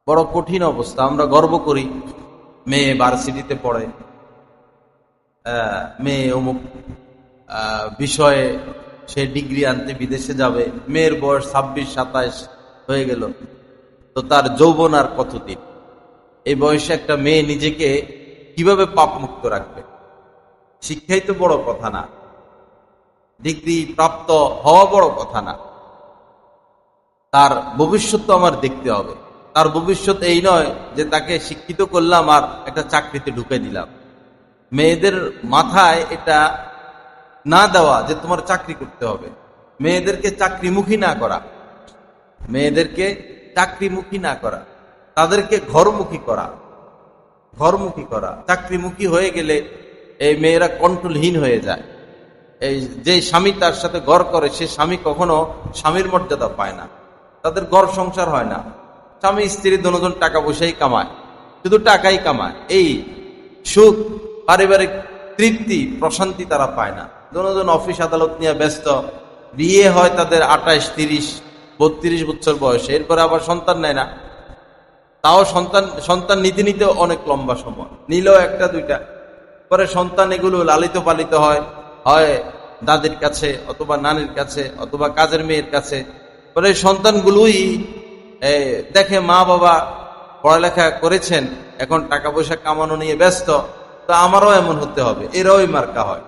বড় কঠিন অবস্থা। আমরা গর্ব করি মেয়ে ভার্সিটিতে পড়ে, মেয়ে অমুক বিষয়ে সে ডিগ্রি আনতে বিদেশে যাবে, মেয়ের বয়স 26-27 হয়ে গেল, তো তার যৌবন আর কতদিন? এই বয়সে একটা মেয়ে নিজেকে কিভাবে পাপ মুক্ত রাখবে? শিক্ষাই তো বড় কথা না, ডিগ্রি প্রাপ্ত হওয়া বড় কথা না, তার ভবিষ্যৎ তো আমার দেখতে হবে। তার ভবিষ্যৎ এই নয় যে তাকে শিক্ষিত করলাম আর একটা চাকরিতে ঢুকে দিলাম। মেয়েদের মাথায় এটা না দেওয়া যে তোমার চাকরি করতে হবে, মেয়েদেরকে চাকরিমুখী না করা, মেয়েদেরকে চাকরিমুখী না করা, তাদেরকে ঘরমুখী করা। ঘরমুখী করা, চাকরিমুখী হয়ে গেলে এই মেয়েরা কন্ট্রোলহীন হয়ে যায়। এই যে স্বামী তার সাথে ঘর করে, সে স্বামী কখনো স্বামীর মর্যাদা পায় না, তাদের ঘর সংসার হয় না। স্বামী স্ত্রী দুজন টাকা পয়সাই কামায়, শুধু টাকাই কামায়, এই সুখ, পারিবারিক তৃপ্তি, প্রশান্তি তারা পায় না। দুজন অফিস আদালত নিয়ে ব্যস্ত, বিয়ে হয় তাদের 28, 30, 32 বছর বয়সে, এরপরে আবার সন্তান নেয় না। তাও সন্তান নিতে নিতে অনেক লম্বা সময়, নিলেও একটা দুইটা, পরে সন্তান এগুলো লালিত পালিত হয়, হয় দাদির কাছে অথবা নানির কাছে অথবা কাজের মেয়ের কাছে। পরে সন্তানগুলোই দেখে মা বাবা পড়ালেখা করেছেন, এখন টাকা পয়সা কামানো নিয়ে ব্যস্ত, তো আমারও এমন হতে হবে, এরাও মার্কা হয়।